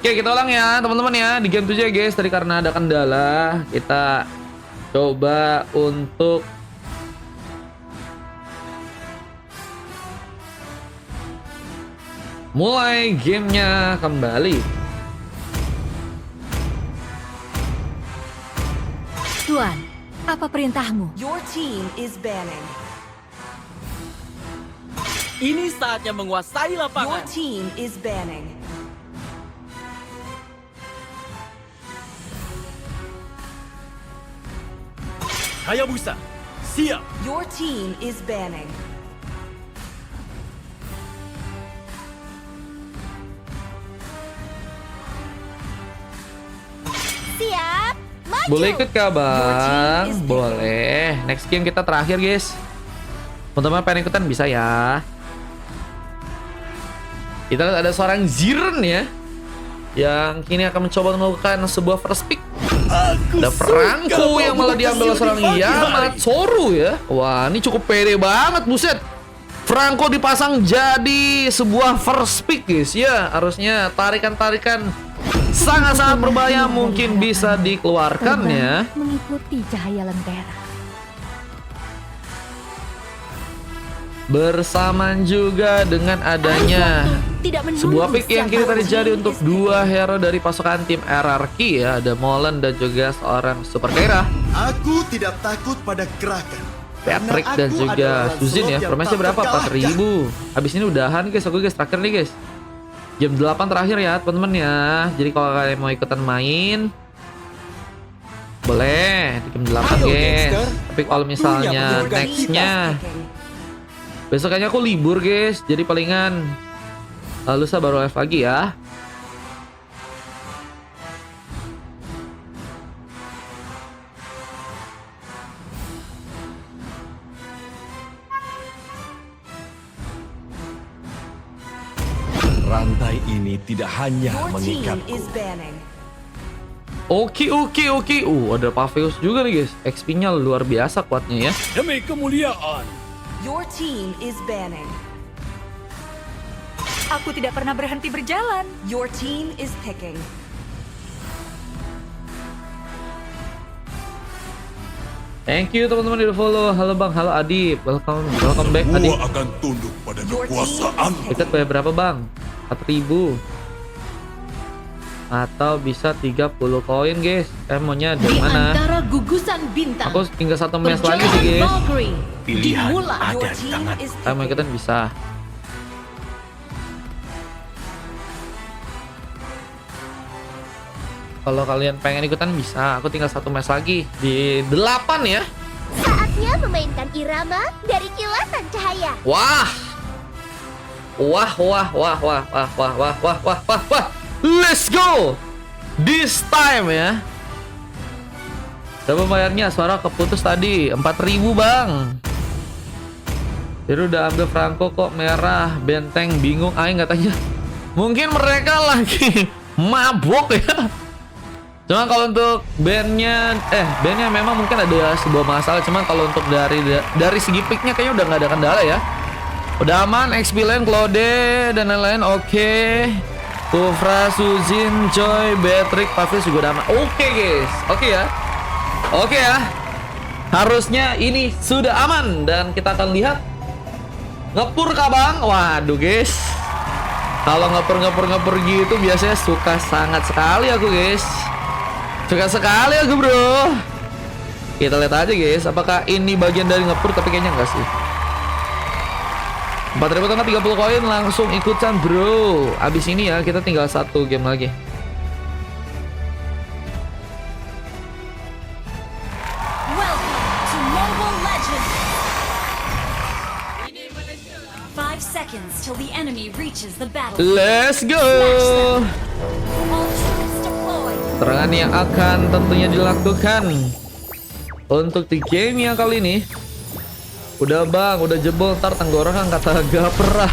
Oke, kita ulang ya teman-teman ya. Di game 7 ya guys. Tadi karena ada kendala, kita coba untuk mulai gamenya kembali. Tuan, apa perintahmu? Your team is banning. Ini saatnya menguasai Your lapangan. team is banning. Hayabusa, siap. Your team is banning. Siap, maju. Boleh ikut kah Your bang? team is Boleh. Next game kita terakhir guys. Teman-teman pengen ikutan bisa ya. Kita lihat ada seorang Ziren ya, yang kini akan mencoba melakukan sebuah first pick. Ada Franco yang malah diambil oleh seorang Yamatsuru ya. Wah, ini cukup pede banget, buset. Franco dipasang jadi sebuah first pick guys ya. Harusnya tarikan-tarikan sangat-sangat berbahaya mungkin bisa dikeluarkan ya. Mengikuti cahaya lentera. Bersamaan juga dengan adanya Tidak menunggu sebuah pick yang kini siapa terjadi yang untuk dua hero dari pasukan tim RRQ ya. Ada Molen dan juga seorang Super Kaira, Aku tidak takut pada gerakan. Patrick Karena dan aku juga adalah Suzin ya. Lancelot yang Permainnya tak berapa? terkalahkan. 4.000. Habis ini udahan guys, aku guys terakhir nih guys. Jam 8 terakhir ya teman-teman ya. Jadi kalau kalian mau ikutan main boleh di jam 8 Ayo, guys. gangster. Tapi kalau misalnya Waktunya Your team nextnya is picking. besoknya aku libur guys. Jadi palingan lusa baru live lagi ya. Rantai ini tidak hanya Your team mengikatku. is banning. Oke. Ada Paveus juga nih guys. XP-nya luar biasa kuatnya ya. Demi kemuliaan. Your team is banning. Aku tidak pernah berhenti berjalan. Your team is picking. Thank you teman-teman udah follow. Halo Bang, halo Adip. Welcome back Adip. Gua akan tunduk pada Your team kekuasaan. is picking. Dekat bayar berapa Bang? 4.000 atau bisa 30 koin guys. Maunya dari Di mana? antara gugusan bintang. Aku tinggal satu match lagi sih guys. Valkyrie Pilihan dimulai. ada Your di team tangan. is Saya mau picking. ikutan bisa. Kalau kalian pengen ikutan bisa. Aku tinggal satu match lagi di 8 ya. Saatnya memainkan irama dari kilatan cahaya. Wah. Let's go. This time ya. Berapa bayarnya? Suara keputus tadi 4.000 Bang. Jadi udah ambil Franco kok merah. Benteng bingung aing katanya. Mungkin mereka lagi mabok ya. Cuma kalau untuk bandnya memang mungkin ada sebuah masalah. Cuman kalau untuk dari segi picknya kayaknya udah nggak ada kendala ya. Udah aman, XP Lane, Claude dan lain-lain oke. Kufra, Suzin, Joy, Patrick, Pavis juga udah aman. Oke guys, oke ya. Oke ya. Harusnya ini sudah aman dan kita akan lihat ngepur kah Bang? Waduh guys. Kalau ngepur gitu biasanya suka sangat sekali aku guys. Suka sekali aku bro. Kita lihat aja guys, apakah ini bagian dari ngepur, tapi kayaknya enggak sih. 4.000 tengah 30 koin langsung ikutan bro. Abis ini ya kita tinggal satu game lagi. Welcome to Mobile Legends. 5 seconds till the enemy reaches the battle. Let's go. All troops deployed. Serangan yang akan tentunya dilakukan untuk di game yang kali ini. Udah bang, udah jebol, ntar tenggorokan kata Gapera.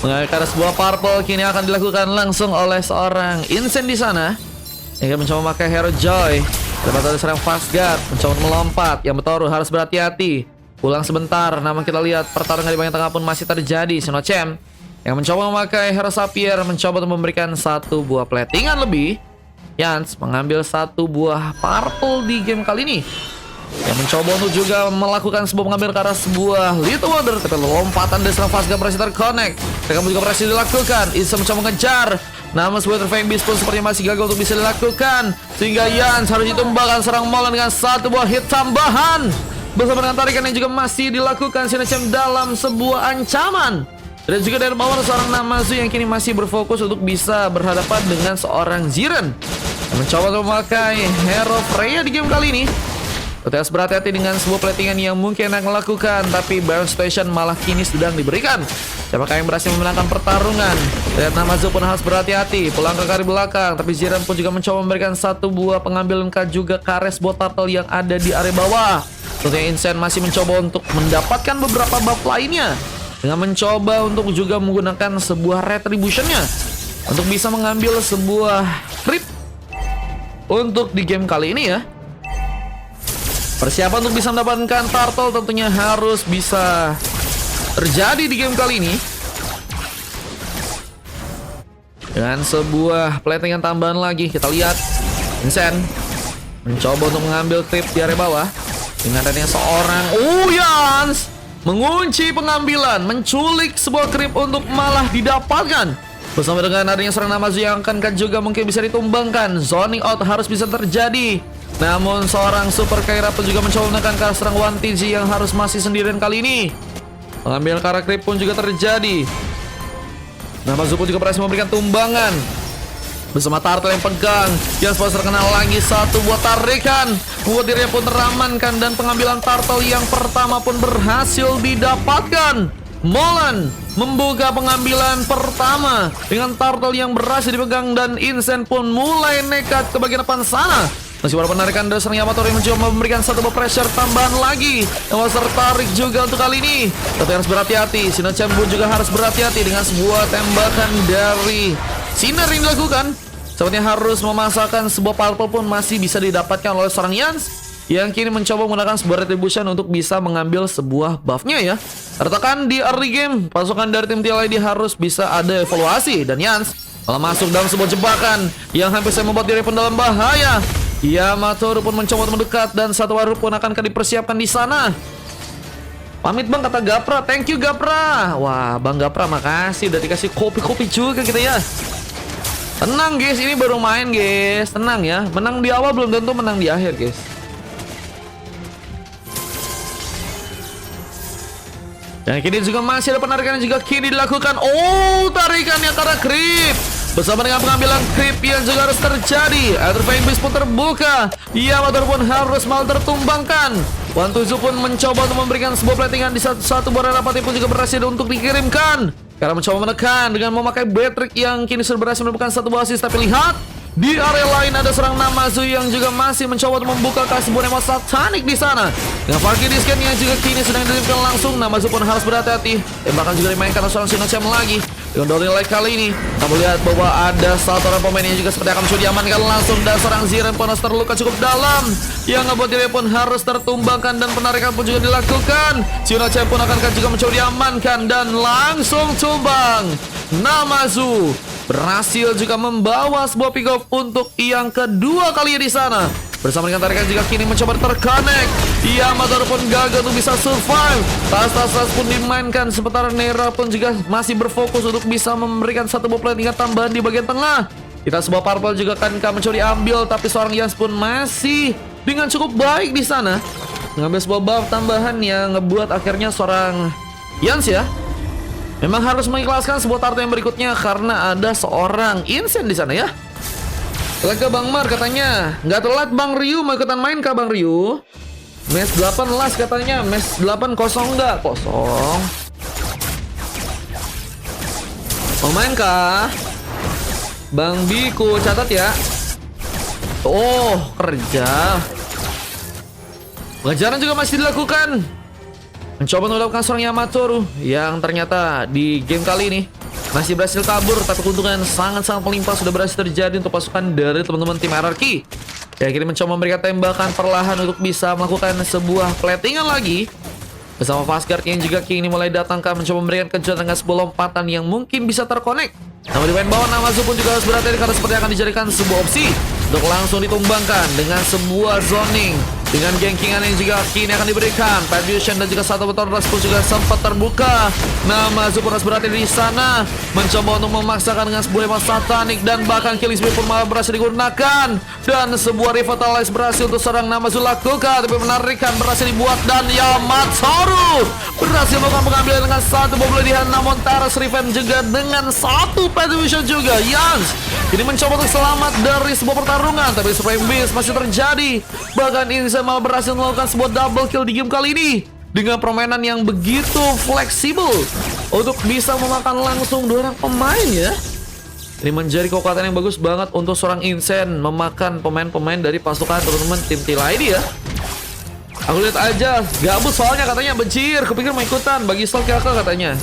Mengalihkan sebuah purple kini akan dilakukan langsung oleh seorang Insane di sana. Yang mencoba memakai hero Joy. Dapat dari serang Fastguard, mencoba melompat. Yang Betoru harus berhati-hati. Pulang sebentar, namun kita lihat pertarungan di bagian tengah pun masih terjadi. Sinochem yang mencoba memakai Hero Sapphire, mencoba untuk memberikan satu buah platingan lebih. Yans mengambil satu buah purple di game kali ini, yang mencoba untuk juga melakukan sebuah pengambil ke arah sebuah Little Wonder, tapi lompatan dari serang Vasga berhasil terconnect. Mereka juga berhasil dilakukan. Isa mencoba mengejar, namun sebuah Fang Beast pun sepertinya masih gagal untuk bisa dilakukan, sehingga Yans harus ditumbangkan serang Molan dengan satu buah hit tambahan. Bersama dengan tarikan yang juga masih dilakukan, Sinachem dalam sebuah ancaman. Dan juga dari bawah seorang Namazu yang kini masih berfokus untuk bisa berhadapan dengan seorang Ziren yang mencoba untuk memakai Hero Freya di game kali ini. Kita harus berhati-hati dengan sebuah platingan yang mungkin akan melakukan, tapi Baron Station malah kini sedang diberikan. Siapakah yang berhasil memenangkan pertarungan? Lihat Namazu pun harus berhati-hati, pulang ke kari belakang, tapi Ziren pun juga mencoba memberikan satu buah pengambilan juga Kares buat turtle yang ada di area bawah. Tentunya Insane masih mencoba untuk mendapatkan beberapa buff lainnya dengan mencoba untuk juga menggunakan sebuah retributionnya untuk bisa mengambil sebuah creep untuk di game kali ini ya. Persiapan untuk bisa mendapatkan turtle tentunya harus bisa terjadi di game kali ini dengan sebuah platingan tambahan lagi. Kita lihat Insane mencoba untuk mengambil creep di area bawah dengan adanya seorang Yans mengunci pengambilan, menculik sebuah creep untuk malah didapatkan. Bersama dengan adanya seorang Namazu yang akan juga mungkin bisa ditumbangkan, zoning out harus bisa terjadi. Namun seorang Super Kaira pun juga mencoba menekan ke serang 1TG yang harus masih sendirian kali ini. Mengambil karena creep pun juga terjadi. Namazu pun juga berhasil memberikan tumbangan bersama turtle yang pegang. Yang sponsor terkenal lagi satu buat tarikan, membuat dirinya pun teramankan, dan pengambilan turtle yang pertama pun berhasil didapatkan. Molan membuka pengambilan pertama dengan turtle yang berhasil dipegang, dan Insane pun mulai nekat ke bagian depan sana. Masih baru penarikan dari serang Yamato yang mencoba memberikan satu pressure tambahan lagi yang harus tertarik juga untuk kali ini. Tapi harus berhati-hati, Sinachem pun juga harus berhati-hati dengan sebuah tembakan dari Sinar yang dilakukan. Sepertinya harus memasakkan sebuah purple pun masih bisa didapatkan oleh seorang Yans yang kini mencoba menggunakan sebuah retribution untuk bisa mengambil sebuah buffnya ya. Katakan di early game, pasukan dari tim TLID harus bisa ada evaluasi, dan Yans malah masuk dalam sebuah jebakan yang hampir saya membuat diri pun dalam bahaya. Yamato pun mencoba untuk mendekat, dan satu waru pun akan dipersiapkan di sana. Pamit bang, kata Gapra. Thank you Gapra. Wah bang Gapra, makasih udah dikasih kopi-kopi juga kita ya. Tenang guys, ini baru main guys. Tenang ya, menang di awal belum tentu menang di akhir guys. Dan kini juga masih ada penarikan yang juga kini dilakukan. Tarikannya karena creep. Bersama dengan pengambilan creep yang juga harus terjadi, Aether Fang Beast pun terbuka. Yamato pun harus malah tertumbangkan. 1TG pun mencoba untuk memberikan sebuah platingan di satu buah rapati pun juga berhasil untuk dikirimkan. Karena mencoba menekan dengan memakai Beatrix yang kini sudah berhasil menemukan satu buah assist. Tapi lihat, di area lain ada seorang Namazu yang juga masih mencoba untuk membuka sebuah nemo satanik di sana. Dengan Farki Disken yang juga kini sedang dikirimkan langsung, Namazu pun harus berhati-hati. Tembakan juga dimainkan oleh seorang Sinachem lagi. Dengan Dory Light kali ini, kamu lihat bahwa ada satu orang pemain yang juga seperti akan mencoba diamankan langsung, dan seorang Ziren pun harus terluka cukup dalam, yang ngebuat dirinya pun harus tertumbangkan, dan penarikan pun juga dilakukan. Sinachem pun akan juga mencoba diamankan dan langsung tumbang. Namazu berhasil juga membawa sebuah pick up untuk yang kedua kalinya di sana. Bersama dengan tarikan juga kini mencoba terconnect. Yamato pun gagal untuk bisa survive. Tas pun dimainkan, sementara Nera pun juga masih berfokus untuk bisa memberikan satu buah platingan tambahan di bagian tengah. Kita sebuah purple juga kan mencoba diambil, tapi seorang Yans pun masih dengan cukup baik di sana mengambil sebuah buff tambahan yang ngebuat akhirnya seorang Yans ya memang harus mengikhlaskan sebuah turtle yang berikutnya karena ada seorang Insane di sana ya. Lagi Bang Mar katanya nggak telat Bang Ryu, mau ikutan main kah Bang Ryu? Match 8 last katanya. Match 8 kosong nggak? Kosong. Mau main kah? Bang Biku catat ya. Kerja. Pengejaran juga masih dilakukan. Mencoba melakukan seorang Yamato yang ternyata di game kali ini masih berhasil kabur, tapi keuntungan sangat-sangat melimpah sudah berhasil terjadi untuk pasukan dari teman-teman tim RRQ. Ya, kini mencoba memberikan tembakan perlahan untuk bisa melakukan sebuah platingan lagi. Bersama Fastguard yang juga kini mulai datangkan mencoba memberikan kejutan dengan sebuah lompatan yang mungkin bisa terkonek. Namun di main bawah Namazu pun juga harus berhati-hati karena seperti akan dijadikan sebuah opsi untuk langsung ditumbangkan dengan sebuah zoning. Dengan gankingan yang juga kini akan diberikan. Fusion dan juga satu beton ras pun juga sempat terbuka. Namazu pun harus berhati di sana, mencoba untuk memaksakan dengan sebuah hemat satanik dan bahkan killing spree pun malah berhasil digunakan. Dan sebuah revitalize berhasil untuk seorang Namazu lakukan, tapi menarikan berhasil dibuat dan Yamatsuru berhasil melakukan pengambilan dengan satu bom ledihan. Namun Taras Revenge juga dengan satu Fusion juga. Yans ini mencoba untuk selamat dari sebuah pertarungan, tapi Supreme Beast masih terjadi. Bahkan Insen malah berhasil melakukan sebuah double kill di game kali ini dengan permainan yang begitu fleksibel untuk bisa memakan langsung 2 orang pemain ya. Ini menjadi kekuatan yang bagus banget untuk seorang Insen memakan pemain-pemain dari pasukan teman-teman tim TLID ya. Aku lihat aja, gabut soalnya katanya, bencir, kepikir mau ikutan bagi Sol Kakak katanya.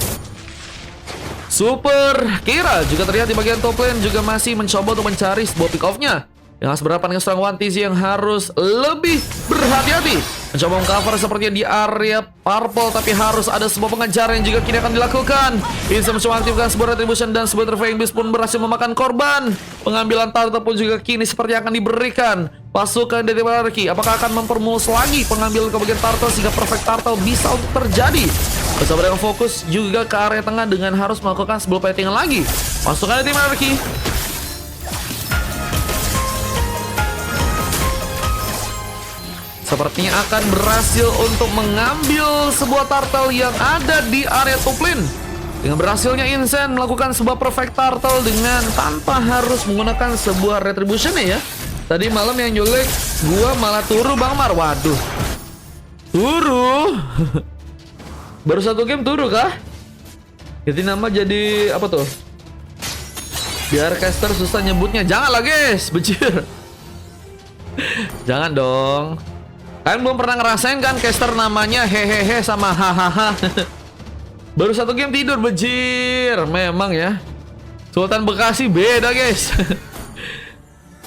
Super Kira juga terlihat di bagian top lane juga masih mencoba untuk mencari sebuah pick off-nya. Yang berhadapan dengan seorang One TZ yang harus lebih berhati-hati, mencoba mengcover sepertinya di area purple, tapi harus ada sebuah pengejaran yang juga kini akan dilakukan. Bisa mencoba aktifkan sebuah retribution dan sebuah Terrifying Beast pun berhasil memakan korban. Pengambilan turtle pun juga kini seperti akan diberikan pasukan dari Monarchy. Apakah akan mempermulus lagi pengambilan ke bagian turtle sehingga perfect turtle bisa untuk terjadi? Bersama dengan fokus juga ke area tengah dengan harus melakukan sebuah fighting lagi. Pasukan dari Monarchy sepertinya akan berhasil untuk mengambil sebuah turtle yang ada di area top lane. Dengan berhasilnya Insen melakukan sebuah perfect turtle dengan tanpa harus menggunakan sebuah retribution ya. Tadi malam yang jelek gua malah turu Bang Mar. Waduh. Turu. Baru 1 game turu kah? Ganti nama jadi apa tuh? Biar caster susah nyebutnya. Janganlah guys, becir. Jangan dong. Kalian belum pernah ngerasain kan caster namanya hehehe sama hahaha. Baru 1 game tidur, bejir. Memang ya. Sultan Bekasi beda, guys.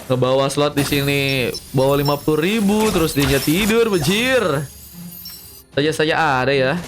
Ngebawa slot di sini bawa 50.000 terus dia tidur, bejir. Saja ada ya.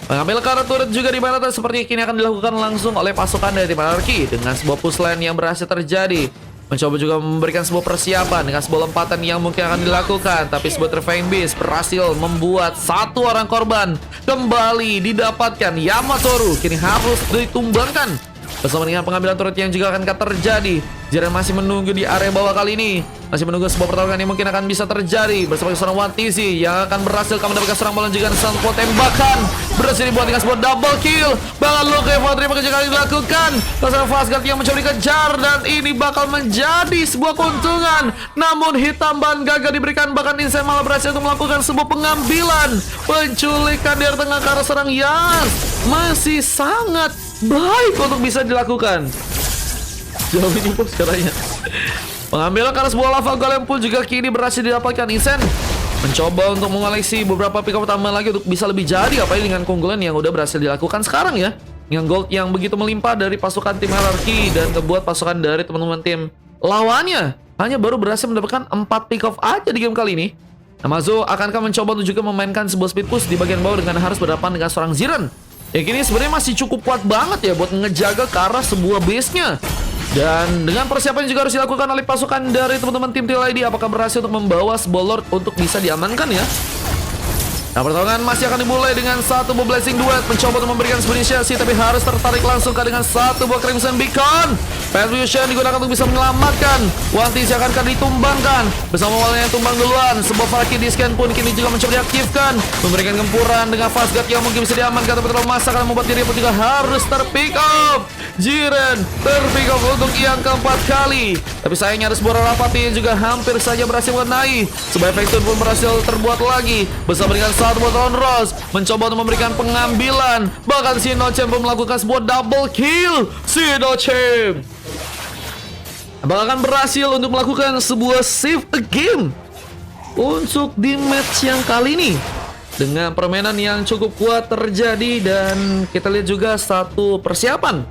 Mengambil kartu turret juga di mana sepertinya kini akan dilakukan langsung oleh pasukan dari Monarchy dengan sebuah push line yang berhasil terjadi. Mencoba juga memberikan sebuah persiapan dengan sebuah lompatan yang mungkin akan dilakukan, tapi sebuah Terrifying Beast berhasil membuat 1 orang korban kembali didapatkan. Yamatsuru kini harus ditumbangkan bersama dengan pengambilan turret yang juga akan terjadi. Jiren masih menunggu di area bawah kali ini, masih menunggu sebuah pertarungan yang mungkin akan bisa terjadi bersama seorang One TZ yang akan berhasil mendapatkan serang bola juga sang tembakan berhasil dibuat dengan sebuah double kill. Bahkan Luke Evatri juga dilakukan bersama Fastguard yang mencoba dikejar dan ini bakal menjadi sebuah keuntungan. Namun hitam ban gagal diberikan, bahkan Insen malah berhasil untuk melakukan sebuah pengambilan penculikan di tengah karena serang yang masih sangat baik untuk bisa dilakukan. Jauh ini bos caranya. Pengambilan karena sebuah lava golem pun juga kini berhasil didapatkan. Insen mencoba untuk mengoleksi beberapa pick up tambahan lagi untuk bisa lebih jadi, apalagi dengan keunggulan yang udah berhasil dilakukan sekarang ya. Dengan gold yang begitu melimpah dari pasukan tim Hierarchy dan kebuat pasukan dari teman-teman tim lawannya hanya baru berhasil mendapatkan 4 pick off aja di game kali ini. Namazu akankah mencoba untuk juga memainkan sebuah speed push di bagian bawah dengan harus berhadapan dengan seorang Jiren yang kini sebenarnya masih cukup kuat banget ya buat ngejaga ke arah sebuah base-nya. Dan dengan persiapan yang juga harus dilakukan oleh pasukan dari teman-teman tim TLID, apakah berhasil untuk membawa sebuah Lord untuk bisa diamankan ya? Nah, pertarungan masih akan dimulai dengan 1 buah Blessing Duet mencoba untuk memberikan sebuah inisiasi, tapi harus tertarik langsung dengan 1 buah Crimson Beacon. Fusion digunakan untuk bisa menyelamatkan. One TZ akan ditumbangkan bersama awalnya yang tumbang duluan. Sebuah Valkyrie Discan pun kini juga mencoba diaktifkan, memberikan gempuran dengan Fastguard yang mungkin bisa diamankan, tapi terlalu masa akan membuat diri pun juga harus terpick up. Jiren terpick up untuk yang keempat kali, tapi sayangnya ada sebuah Rapati yang juga hampir saja berhasil mengenai. Sebuah Vector pun berhasil terbuat lagi bersama dengan 1 buah Rose mencoba untuk memberikan pengambilan. Bahkan Sinochem pun melakukan sebuah double kill. Sinochem apakah akan berhasil untuk melakukan sebuah save a game untuk di match yang kali ini dengan permainan yang cukup kuat terjadi. Dan kita lihat juga satu persiapan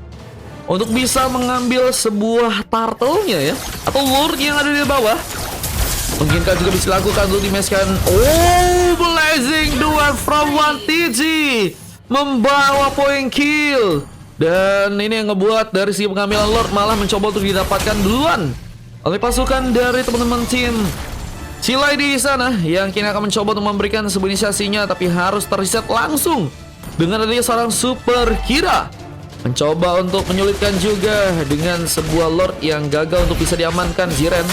untuk bisa mengambil sebuah turtle-nya ya, atau lure yang ada di bawah. Mungkinkah juga bisa dilakukan untuk dimeskan? Oh, blazing duel from 1TG membawa poin kill. Dan ini yang ngebuat dari segi pengambilan Lord malah mencoba untuk didapatkan duluan oleh pasukan dari teman-teman tim Cilai di sana, yang kini akan mencoba untuk memberikan sebuah inisiasinya, tapi harus terreset langsung dengan adanya seorang Super Kira. Mencoba untuk menyulitkan juga dengan sebuah Lord yang gagal untuk bisa diamankan. Ziren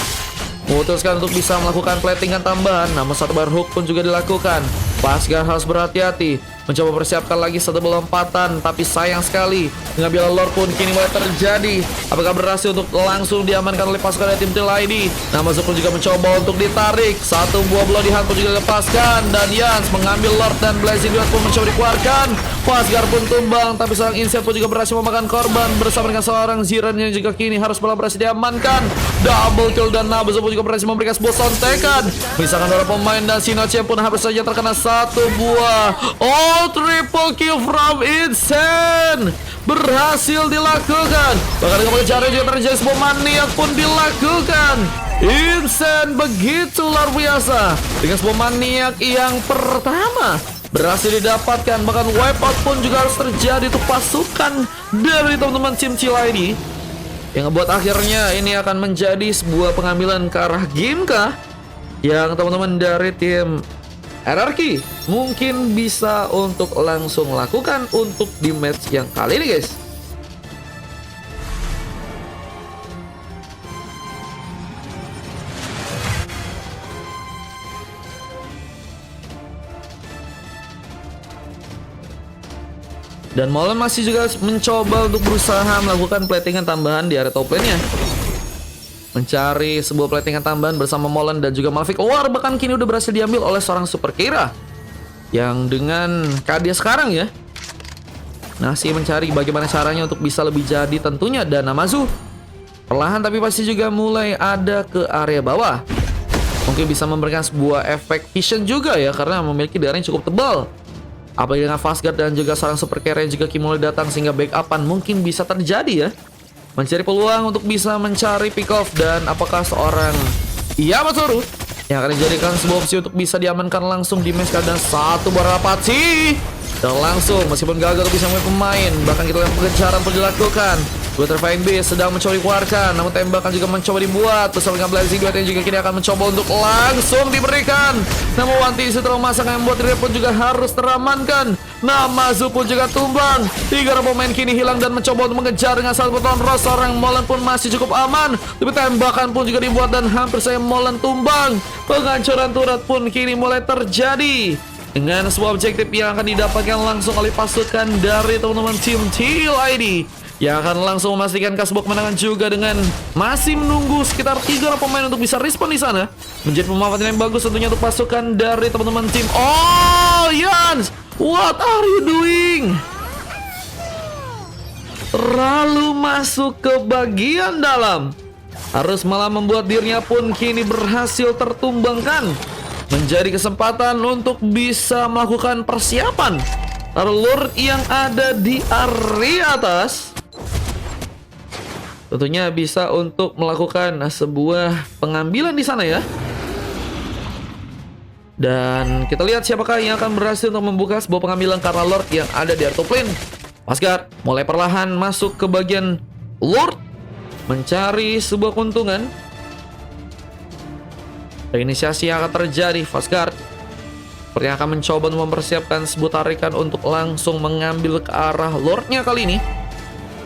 memutuskan untuk bisa melakukan platingan tambahan, namun satu bar hook pun juga dilakukan. Pasgar harus berhati-hati, mencoba persiapkan lagi satu lompatan, tapi sayang sekali pengambilan Lord pun kini mulai terjadi. Apakah berhasil untuk langsung diamankan oleh pasukan dari tim Tilai? Nama Zul pun juga mencoba untuk ditarik. Satu buah bloody hand pun juga dilepaskan, dan Yans mengambil Lord dan Blazing Duet pun mencoba dikeluarkan. Pasgar pun tumbang, tapi seorang Insect pun juga berhasil memakan korban bersama dengan seorang Ziren yang juga kini harus berhasil diamankan. Double kill, dan Nabzu pun juga berhasil memberikan sebuah sontekan, misalkan para pemain, dan Sinoche pun hampir saja terkena satu buah. Oh, triple kill from Insane berhasil dilakukan. Bahkan dengan pengejaran juga terjadi sebuah maniak pun dilakukan. Insane begitu luar biasa dengan sebuah maniak yang pertama berhasil didapatkan. Bahkan wipeout pun juga harus terjadi untuk pasukan dari teman-teman tim Cilai ini, yang ngebuat akhirnya ini akan menjadi sebuah pengambilan ke arah game kah yang teman-teman dari tim RRQ mungkin bisa untuk langsung lakukan untuk di match yang kali ini, guys. Dan Molen masih juga mencoba untuk berusaha melakukan platingan tambahan di area top lane-nya, mencari sebuah platingan tambahan bersama Molen dan juga Malphite. War bahkan kini udah berhasil diambil oleh seorang Super Kira, yang dengan KD sekarang ya masih mencari bagaimana caranya untuk bisa lebih jadi tentunya. Dan Namazu perlahan tapi pasti juga mulai ada ke area bawah, mungkin bisa memberikan sebuah efek vision juga ya, karena memiliki darah yang cukup tebal. Apalagi dengan Fastguard dan juga seorang Super Kira yang juga kini mulai datang, sehingga backupan mungkin bisa terjadi ya, mencari peluang untuk bisa mencari pick off. Dan apakah seorang Yamatsuru yang akan dijadikan sebuah opsi untuk bisa diamankan langsung di match, dan satu Barapati dan langsung meskipun gagal untuk bisa memilih pemain. Bahkan kita lihat pengejaran pun dilakukan. Butterflying Beast sedang mencoba dikeluarkan, namun tembakan juga mencoba dibuat bersama dengan Blazing Duet yang juga kini akan mencoba untuk langsung diberikan. Namun Wanti trauma sangat membuat diri pun juga harus teramankan. Namazu pun juga tumbang. 3 pemain kini hilang dan mencoba untuk mengejar dengan satu potongan Ross. Seorang Molen pun masih cukup aman, tapi tembakan pun juga dibuat dan hampir saja Molen tumbang. Penghancuran turret pun kini mulai terjadi dengan sebuah objektif yang akan didapatkan langsung oleh pasukan dari teman-teman tim TLID, yang akan langsung memastikan sebuah kemenangan juga dengan masih menunggu sekitar 3 pemain untuk bisa respon di sana. Menjadi pemanfaatan yang bagus tentunya untuk pasukan dari teman-teman tim. Oh, Yans, what are you doing? Terlalu masuk ke bagian dalam, harus malah membuat dirinya pun kini berhasil tertumbangkan. Menjadi kesempatan untuk bisa melakukan persiapan Lord yang ada di area atas, tentunya bisa untuk melakukan sebuah pengambilan di sana ya. Dan kita lihat siapakah yang akan berhasil untuk membuka sebuah pengambilan karena Lord yang ada di top lane. Pasgar mulai perlahan masuk ke bagian Lord, mencari sebuah keuntungan. Dan inisiasi yang akan terjadi, Fastguard seperti akan mencoba untuk mempersiapkan sebuah tarikan untuk langsung mengambil ke arah Lordnya kali ini,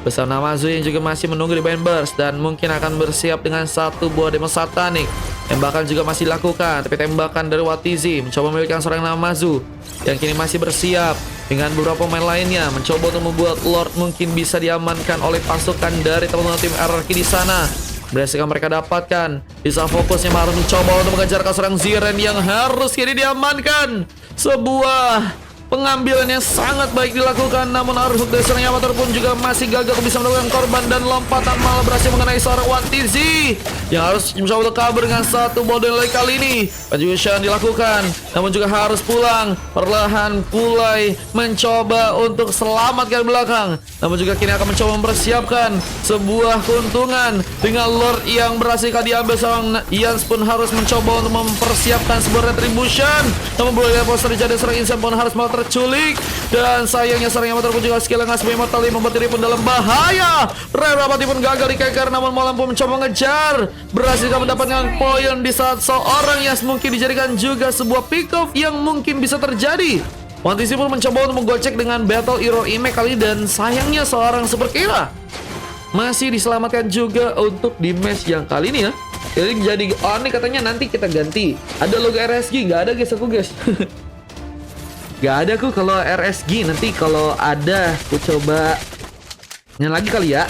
bersama Namazu yang juga masih menunggu di Bane Burst, dan mungkin akan bersiap dengan satu buah demo satanik. Tembakan juga masih dilakukan, tapi tembakan dari Watizi mencoba memiliki seorang Namazu yang kini masih bersiap dengan beberapa pemain lainnya, mencoba untuk membuat Lord mungkin bisa diamankan oleh pasukan dari teman-teman tim RRQ di sana. Berhasil mereka dapatkan. Bisa fokusnya harus mencoba untuk mengejar seorang Ziren yang harus kini diamankan. Sebuah pengambilan yang sangat baik dilakukan, namun arus dari seorang Yamato pun juga masih gagal bisa mendapatkan korban, dan lompatan malah berhasil mengenai seorang One TZ yang harus mencoba untuk kabur dengan satu model kali ini. Penjualan dilakukan, namun juga harus pulang perlahan, mulai mencoba untuk selamatkan belakang, namun juga kini akan mencoba mempersiapkan sebuah keuntungan dengan Lord yang berhasil diambil. Seorang Ians pun harus mencoba untuk mempersiapkan sebuah retribution, namun boleh poster terjadi seorang Insan pun harus malah terculik, dan sayangnya seorang Yamato pun juga skill yang sebagai Immortal membuat diri pun dalam bahaya. Rapati pun gagal dikeker, namun Molan pun mencoba mengejar, berhasil mendapatkan poin di saat seorang Yas mungkin dijadikan juga sebuah pick off yang mungkin bisa terjadi. One TC pun mencoba untuk menggocek dengan Battle Hero Impact kali, dan sayangnya seorang Super Kira masih diselamatkan juga untuk di match yang kali ini ya. Jadi ini katanya nanti kita ganti. Ada logo RSG, nggak ada guys aku guys. Nggak ada aku kalau RSG. Nanti kalau ada aku coba yang lagi kali ya.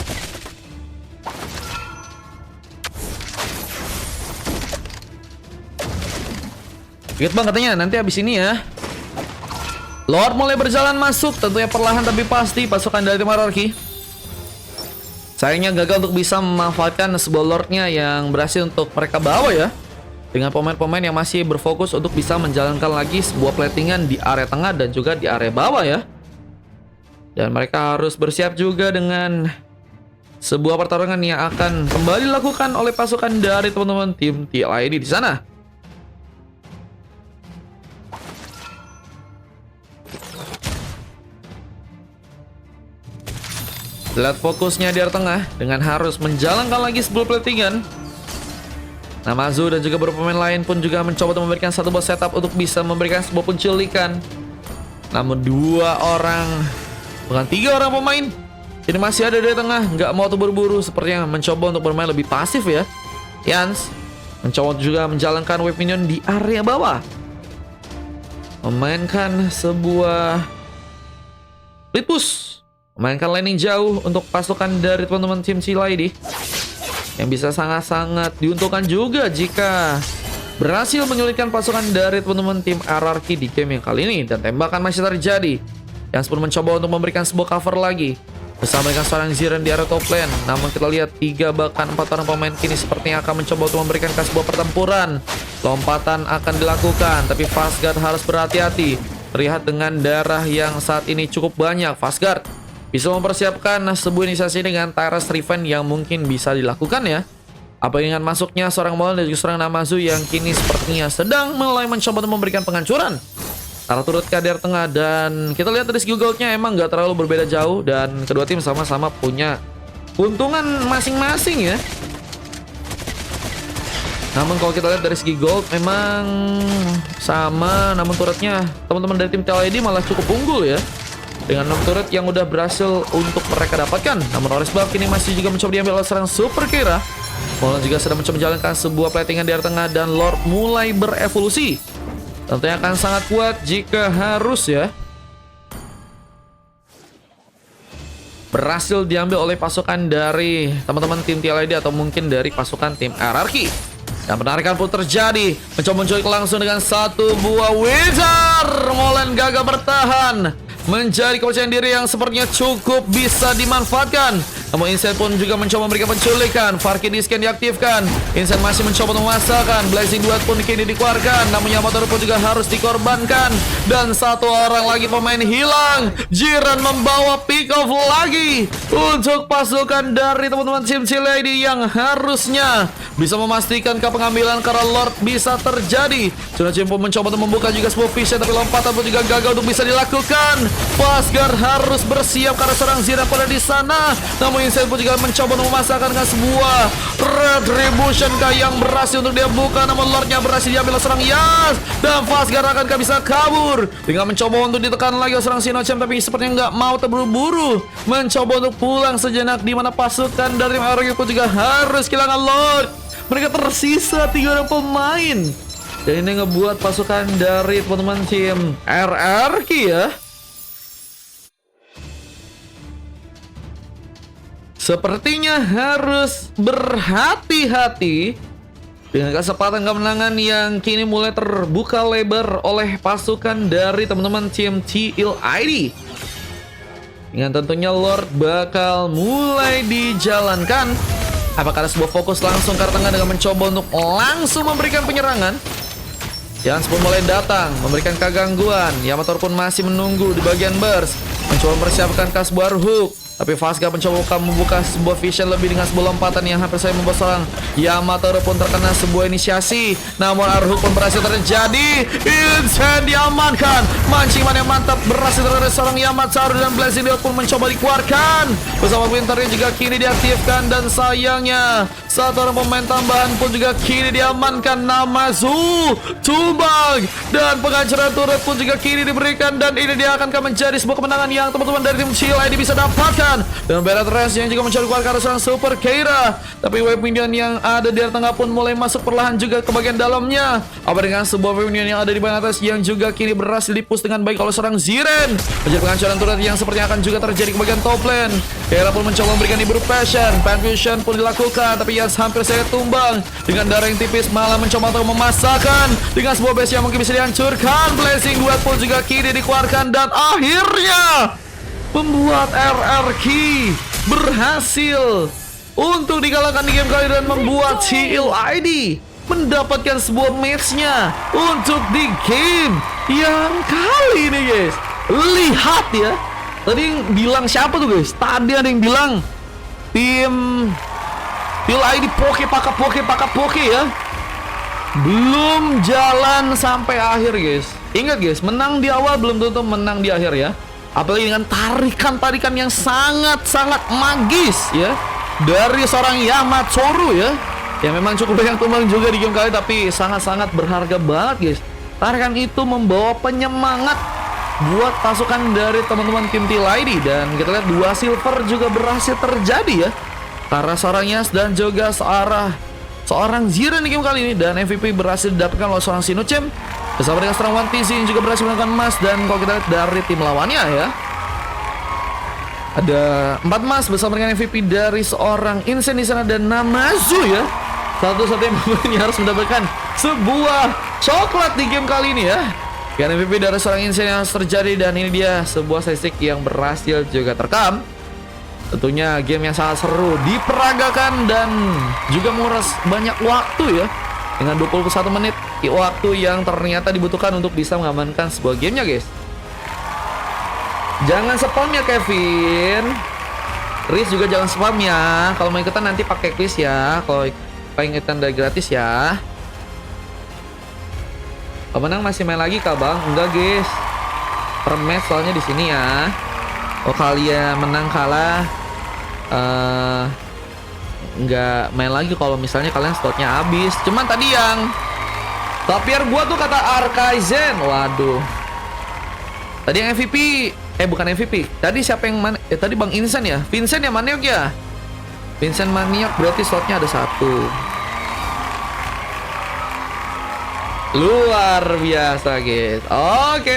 Ingat bang katanya nanti habis ini ya. Lord mulai berjalan masuk, tentunya perlahan tapi pasti pasukan dari tim Hierarchy. Sayangnya gagal untuk bisa memanfaatkan sebuah Lordnya yang berhasil untuk mereka bawa ya. Dengan pemain-pemain yang masih berfokus untuk bisa menjalankan lagi sebuah platingan di area tengah dan juga di area bawah ya. Dan mereka harus bersiap juga dengan sebuah pertarungan yang akan kembali dilakukan oleh pasukan dari teman-teman tim TLID di sana. Lihat fokusnya di area tengah dengan harus menjalankan lagi sebuah platingan. Namazu dan juga beberapa pemain lain pun juga mencoba untuk memberikan satu buah setup untuk bisa memberikan sebuah penculikan. Namun bukan tiga orang pemain ini masih ada di tengah, nggak mau terburu-buru, sepertinya mencoba untuk bermain lebih pasif ya. Yans mencoba juga menjalankan wave minion di area bawah, memainkan sebuah lead push, memainkan landing jauh untuk pasukan dari teman-teman tim CLID yang bisa sangat-sangat diuntungkan juga jika berhasil menyulitkan pasukan dari teman-teman tim RRQ di game yang kali ini. Dan tembakan masih terjadi. Yang pun mencoba untuk memberikan sebuah cover lagi bersama dengan seorang Ziren di area top lane. Namun kita lihat 3 bahkan 4 orang pemain kini sepertinya akan mencoba untuk memberikan sebuah pertempuran. Lompatan akan dilakukan, tapi Fastguard harus berhati-hati. Terlihat dengan darah yang saat ini cukup banyak, Fastguard bisa mempersiapkan sebuah inisiasi dengan Tyrus Revenge yang mungkin bisa dilakukan ya. Apa dengan masuknya seorang Molan dan juga seorang Namazu yang kini sepertinya sedang mulai mencoba untuk memberikan penghancuran. Arah turut ke area tengah, dan kita lihat dari segi goldnya emang gak terlalu berbeda jauh, dan kedua tim sama-sama punya keuntungan masing-masing ya. Namun kalau kita lihat dari segi gold memang sama, namun turretnya teman-teman dari tim TLID malah cukup unggul ya, dengan 6 turret yang udah berhasil untuk mereka dapatkan. Namun Oris Buff ini masih juga mencoba diambil oleh seorang Super Kira. Molan juga sedang mencoba menjalankan sebuah platingan di area tengah, dan Lord mulai berevolusi. Tentunya akan sangat kuat jika harus ya berhasil diambil oleh pasukan dari teman-teman tim TLID atau mungkin dari pasukan tim RRQ. Dan penarikan pun terjadi, mencoba menculik langsung dengan satu buah Wizard. Molan gagal bertahan, menjadi kepercayaan diri yang sepertinya cukup bisa dimanfaatkan. Namun Insen pun juga mencoba memberikan penculikan. Farki di scan diaktifkan. Insen masih mencoba memasakkan. Blazing Duet pun kini dikeluarkan. Namun Yamato pun juga harus dikorbankan. Dan satu orang lagi pemain hilang. Jiren membawa pick off lagi untuk pasukan dari teman-teman tim CLID yang harusnya bisa memastikan ke pengambilan karena Lord bisa terjadi. Junajin pun mencoba untuk membuka juga sebuah vision, tapi lompatan pun juga gagal untuk bisa dilakukan. Fastguard harus bersiap karena seorang Ziren pada di sana. Namun Insen pun juga mencoba untuk memasakkan dengan sebuah retribution yang berhasil untuk dia buka. Namun Lordnya berhasil diambil oleh seorang Yas, dan Fastguard akankah bisa kabur dengan mencoba untuk ditekan lagi oleh seorang Sinochem, tapi sepertinya nggak mau terburu-buru mencoba untuk pulang sejenak, di mana pasukan dari RRQ pun juga harus kehilangan Lord. Mereka tersisa 3 orang pemain, dan ini ngebuat pasukan dari teman-teman tim RRQ ya sepertinya harus berhati-hati Dengan kesempatan kemenangan yang kini mulai terbuka lebar oleh pasukan dari teman-teman tim TLID. Dengan tentunya Lord bakal mulai dijalankan. Apakah ada sebuah fokus langsung ke arah tengah dengan mencoba untuk langsung memberikan penyerangan? Yans pun mulai datang, memberikan kegangguan. Yamato pun masih menunggu di bagian burst, mencoba mempersiapkan Kasbuar Hook. Tapi Vasca mencoba membuka sebuah vision lebih dengan sebuah lompatan yang hampir saja membuat seorang Yamato pun terkena sebuah inisiasi. Namun Arhook pun berhasil terjadi. Insane diamankan. Mancingan yang mantap berhasil terjadi seorang Yamato, dan Blazing Dot pun mencoba dikeluarkan. Bersama Winter yang juga kini diaktifkan, dan sayangnya satu orang pemain tambahan pun juga kini diamankan. Namazu tumbang, dan penghancuran turret pun juga kini diberikan, dan ini dia akan menjadi sebuah kemenangan yang teman-teman dari tim TLID bisa dapatkan. Dan Barret Range yang juga mencari keluar ke arah Super Keira. Tapi wave minion yang ada di tengah pun mulai masuk perlahan juga ke bagian dalamnya. Apa dengan sebuah wave minion yang ada di bagian atas yang juga kini berhasil dipush dengan baik oleh seorang Ziren. Menjadi penghancuran turret yang sepertinya akan juga terjadi ke bagian top lane. Keira pun mencoba memberikan Ibru Passion. Fan Fusion pun dilakukan, tapi Yans hampir saja tumbang. Dengan darah yang tipis malah mencoba untuk memasakkan. Dengan sebuah base yang mungkin bisa dihancurkan. Blazing Duet pun juga kini dikeluarkan, dan akhirnya membuat RRQ berhasil untuk dikalahkan di game kali, dan membuat TLID mendapatkan sebuah matchnya untuk di game yang kali ini guys. Lihat ya, tadi yang bilang siapa tuh guys? Tadi ada yang bilang tim TLID poke ya, belum jalan sampai akhir guys. Ingat guys, menang di awal belum tentu menang di akhir ya. Apalagi dengan tarikan-tarikan yang sangat-sangat magis ya dari seorang Yamatsuru ya, yang memang cukup banyak tumbang juga di game kali, tapi sangat-sangat berharga banget guys. Tarikan itu membawa penyemangat buat pasukan dari teman-teman tim TLID, dan kita lihat 2 silver juga berhasil terjadi ya, karena seorang Yas dan juga seorang Ziren di game kali ini. Dan MVP berhasil didapatkan oleh seorang Sinochem bersama dengan seorang One Piece yang juga berhasil mendapatkan emas. Dan kalau kita lihat dari tim lawannya ya, ada 4 emas bersama dengan MVP dari seorang Insane di sana, dan Namazu ya, satu-satunya pemain yang harus mendapatkan sebuah coklat di game kali ini ya. Dan MVP dari seorang Insane yang harus terjadi, dan ini dia sebuah statistik yang berhasil juga terekam. Tentunya game yang sangat seru diperagakan dan juga menguras banyak waktu ya, dengan 21 menit waktu yang ternyata dibutuhkan untuk bisa mengamankan sebuah gamenya guys. Jangan spam ya Kevin. Riz juga jangan spam ya. Kalau mau ikutan nanti pakai quiz ya. Kalau pengen ikutan dari gratis ya. Pemenang masih main lagi kah bang? Enggak guys. Per match soalnya di sini ya. Oh kalian menang kalah, nggak main lagi kalau misalnya kalian slotnya habis. Cuman tadi yang Tapier gua tuh kata Arkaizen. Waduh. Tadi yang MVP, bukan MVP. Tadi siapa yang mana? Tadi Bang Insan ya. Vincent yang Maniok ya. Vincent Maniok berarti slotnya ada 1. Luar biasa guys. Oke.